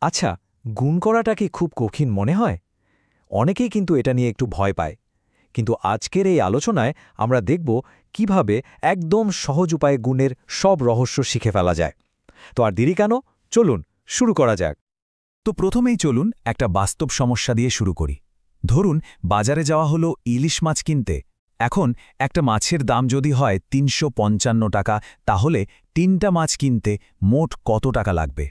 আচ্ছা, গুণ করাটা কি খুব কঠিন মনে হয়? অনেকেই কিন্তু এটা নিয়ে একটু ভয় পায়। কিন্তু আজকের এই আলোচনায় আমরা দেখব কিভাবে একদম সহজ উপায়ে গুণের সব রহস্য শিখে ফেলা যায়। তো আর দেরি কেন? চলুন শুরু করা যাক। তো প্রথমেই চলুন একটা বাস্তব সমস্যা দিয়ে শুরু করি। ধরুন বাজারে যাওয়া হলো ইলিশ মাছ কিনতে। এখন একটা মাছের দাম যদি হয় ৩৫৫ টাকা, তাহলে ৩টা মাছ কিনতে মোট কত টাকা লাগবে?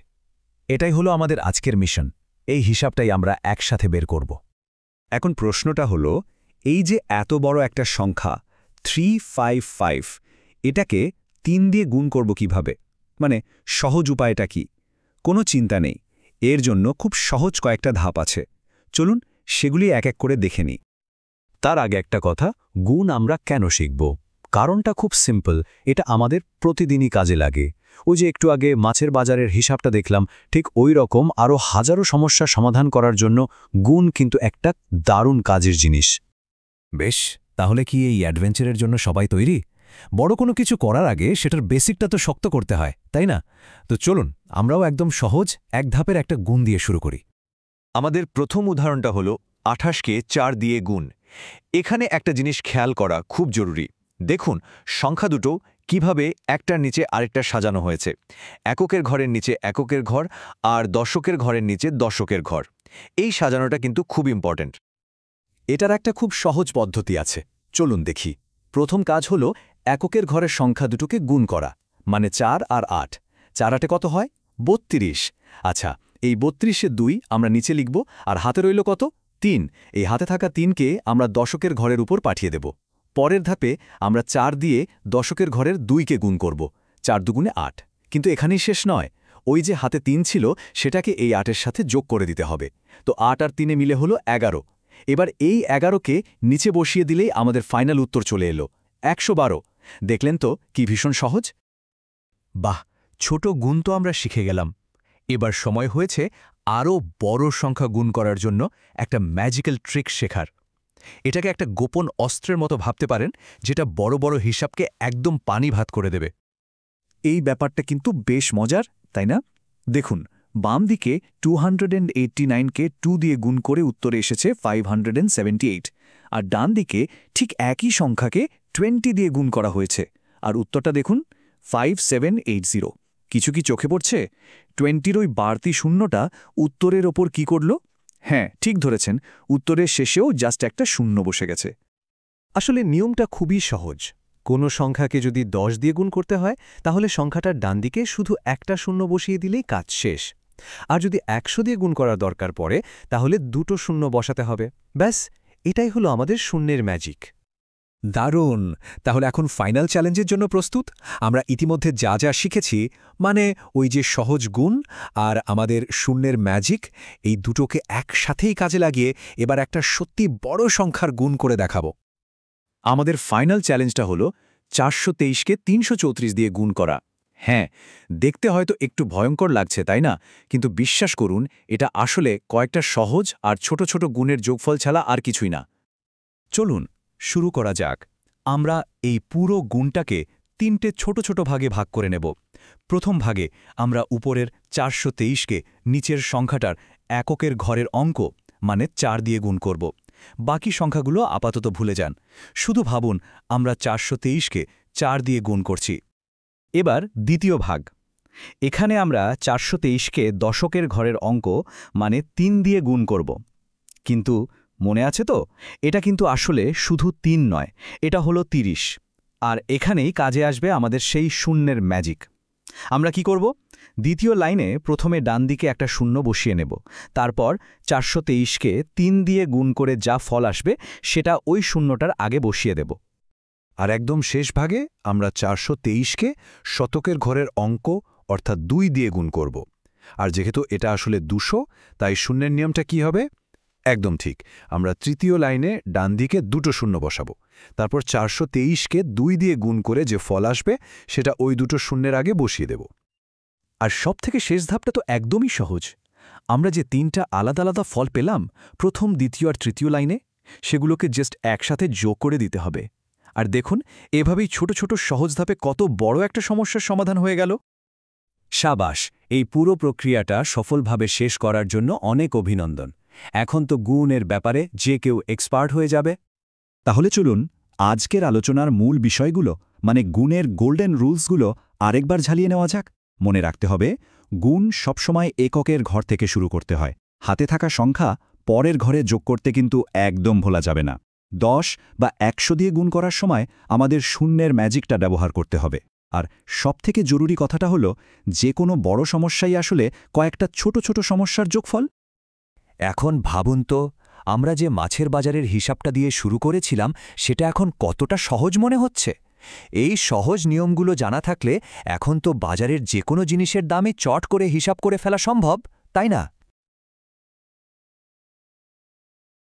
এটাই হলো আমাদের আজকের মিশন। এই হিসাবটাই আমরা একসাথে বের করব। এখন প্রশ্নটা হলো, এই যে এত বড় একটা সংখ্যা 355, এটাকে ৩ দিয়ে গুণ করব কিভাবে? মানে সহজ উপায়টা কি? কোনো চিন্তা নেই, এর জন্য খুব সহজ কয়েকটা ধাপ আছে। চলুন সেগুলি এক এক করে দেখে নিই। তার আগে একটা কথা, গুণ আমরা কেন শিখব? কারণটা খুব সিম্পল, এটা আমাদের প্রতিদিনই কাজে লাগে। ওই যে একটু আগে মাছের বাজারের হিসাবটা দেখলাম, ঠিক ওই রকম আরও হাজারো সমস্যার সমাধান করার জন্য গুণ কিন্তু একটা দারুণ কাজের জিনিস। বেশ, তাহলে কি এই অ্যাডভেঞ্চারের জন্য সবাই তৈরি? বড় কোনো কিছু করার আগে সেটার বেসিকটা তো শক্ত করতে হয়, তাই না? তো চলুন আমরাও একদম সহজ এক ধাপের একটা গুণ দিয়ে শুরু করি। আমাদের প্রথম উদাহরণটা হলো ২৮কে ৪ দিয়ে গুণ। এখানে একটা জিনিস খেয়াল করা খুব জরুরি। দেখুন সংখ্যা দুটো কিভাবে একটার নিচে আরেকটা সাজানো হয়েছে। এককের ঘরের নিচে এককের ঘর আর দশকের ঘরের নিচে দশকের ঘর। এই সাজানোটা কিন্তু খুব ইম্পর্ট্যান্ট। এটার একটা খুব সহজ পদ্ধতি আছে, চলুন দেখি। প্রথম কাজ হলো এককের ঘরের সংখ্যা দুটোকে গুণ করা, মানে ৪ আর ৮। ৪ ৮ কত হয়? ৩২। আচ্ছা, এই ৩২-এ ২ আমরা নিচে লিখব, আর হাতে রইল কত? ৩। এই হাতে থাকা ৩কে আমরা দশকের ঘরের উপর পাঠিয়ে দেব। পরের ধাপে আমরা ৪ দিয়ে দশকের ঘরের ২কে গুণ করব। ৪ দুগুণে ৮। কিন্তু এখানেই শেষ নয়, ওই যে হাতে ৩ ছিল সেটাকে এই ৮-এর সাথে যোগ করে দিতে হবে। তো ৮ আর ৩-এ মিলে হলো ১১। এবার এই ১১কে নিচে বসিয়ে দিলেই আমাদের ফাইনাল উত্তর চলে এলো ১১২। দেখলেন তো কি ভীষণ সহজ? বাহ, ছোট গুণ তো আমরা শিখে গেলাম। এবার সময় হয়েছে আরও বড় সংখ্যা গুণ করার জন্য একটা ম্যাজিক্যাল ট্রিক শেখার। এটাকে একটা গোপন অস্ত্রের মতো ভাবতে পারেন, যেটা বড় বড় হিসাবকে একদম পানি ভাত করে দেবে। এই ব্যাপারটা কিন্তু বেশ মজার, তাই না? দেখুন বাম দিকে 289কে 2 দিয়ে গুণ করে উত্তরে এসেছে 578, আর ডান দিকে ঠিক একই সংখ্যাকে 20 দিয়ে গুণ করা হয়েছে, আর উত্তরটা দেখুন 5780। কিছু কি চোখে পড়ছে? 20-র ওই বাড়তি শূন্যটা উত্তরের ওপর কি করল? হ্যাঁ, ঠিক ধরেছেন, উত্তরের শেষেও জাস্ট একটা শূন্য বসে গেছে। আসলে নিয়মটা খুবই সহজ। কোনো সংখ্যাকে যদি ১০ দিয়ে গুণ করতে হয়, তাহলে সংখ্যাটার ডান দিকে শুধু একটা শূন্য বসিয়ে দিলেই কাজ শেষ। আর যদি ১০০ দিয়ে গুণ করার দরকার পড়ে, তাহলে দুটো শূন্য বসাতে হবে। ব্যাস, এটাই হলো আমাদের শূন্যের ম্যাজিক। দারুণ! তাহলে এখন ফাইনাল চ্যালেঞ্জের জন্য প্রস্তুত? আমরা ইতিমধ্যে যা যা শিখেছি, মানে ওই যে সহজ গুণ আর আমাদের শূন্যের ম্যাজিক, এই দুটোকে একসাথেই কাজে লাগিয়ে এবার একটা সত্যি বড় সংখ্যার গুণ করে দেখাবো। আমাদের ফাইনাল চ্যালেঞ্জটা হলো ৪২৩কে ৩৩৪ দিয়ে গুণ করা। হ্যাঁ, দেখতে হয়তো একটু ভয়ঙ্কর লাগছে, তাই না? কিন্তু বিশ্বাস করুন, এটা আসলে কয়েকটা সহজ আর ছোট ছোট গুণের যোগফল ছাড়া আর কিছুই না। চলুন শুরু করা যাক। আমরা এই পুরো গুণটাকে ৩টে ছোট ছোট ভাগে ভাগ করে নেব। প্রথম ভাগে আমরা উপরের ৪২৩কে নিচের সংখ্যাটার এককের ঘরের অঙ্ক, মানে ৪ দিয়ে গুণ করব। বাকি সংখ্যাগুলো আপাতত ভুলে যান, শুধু ভাবুন আমরা ৪২৩কে ৪ দিয়ে গুণ করছি। এবার দ্বিতীয় ভাগ। এখানে আমরা ৪২৩কে দশকের ঘরের অঙ্ক, মানে ৩ দিয়ে গুণ করব। কিন্তু মনে আছে তো, এটা কিন্তু আসলে শুধু ৩ নয়, এটা হলো ৩০। আর এখানেই কাজে আসবে আমাদের সেই শূন্যের ম্যাজিক। আমরা কি করব? দ্বিতীয় লাইনে প্রথমে ডান দিকে একটা শূন্য বসিয়ে নেব। তারপর ৪২৩কে ৩ দিয়ে গুণ করে যা ফল আসবে সেটা ওই শূন্যটার আগে বসিয়ে দেব। আর একদম শেষ ভাগে আমরা ৪২৩কে শতকের ঘরের অঙ্ক, অর্থাৎ ২ দিয়ে গুণ করব। আর যেহেতু এটা আসলে ২০০, তাই শূন্যের নিয়মটা কি হবে? একদম ঠিক, আমরা তৃতীয় লাইনে ডান দিকে দুটো শূন্য বসাবো। তারপর ৪২৩কে ২ দিয়ে গুণ করে যে ফল আসবে সেটা ওই দুটো শূন্যের আগে বসিয়ে দেব। আর সবথেকে শেষ ধাপটা তো একদমই সহজ। আমরা যে ৩টা আলাদা আলাদা ফল পেলাম প্রথম, দ্বিতীয় আর তৃতীয় লাইনে, সেগুলোকে জাস্ট একসাথে যোগ করে দিতে হবে। আর দেখুন, এভাবেই ছোট ছোট সহজ ধাপে কত বড় একটা সমস্যার সমাধান হয়ে গেল। সাবাস, এই পুরো প্রক্রিয়াটা সফলভাবে শেষ করার জন্য অনেক অভিনন্দন। এখন তো গুণের ব্যাপারে যে কেউ এক্সপার্ট হয়ে যাবে। তাহলে চলুন আজকের আলোচনার মূল বিষয়গুলো মানে গুণের গোল্ডেন রুলসগুলো আরেকবার ঝালিয়ে নেওয়া যাক। মনে রাখতে হবে, গুণ সবসময় এককের ঘর থেকে শুরু করতে হয়। হাতে থাকা সংখ্যা পরের ঘরে যোগ করতে কিন্তু একদম ভোলা যাবে না। 10 বা 100 দিয়ে গুণ করার সময় আমাদের শূন্যের ম্যাজিকটা ব্যবহার করতে হবে। আর সবথেকে জরুরি কথাটা হলো, যে কোনো বড় সমস্যাই আসলে কয়েকটা ছোট ছোট সমস্যার যোগফল। এখন ভাবুন তো, আমরা যে মাছের বাজারের হিসাবটা দিয়ে শুরু করেছিলাম সেটা এখন কতটা সহজ মনে হচ্ছে। এই সহজ নিয়মগুলো জানা থাকলে এখন তো বাজারের যে কোনো জিনিসের দামে চট করে হিসাব করে ফেলা সম্ভব, তাই না?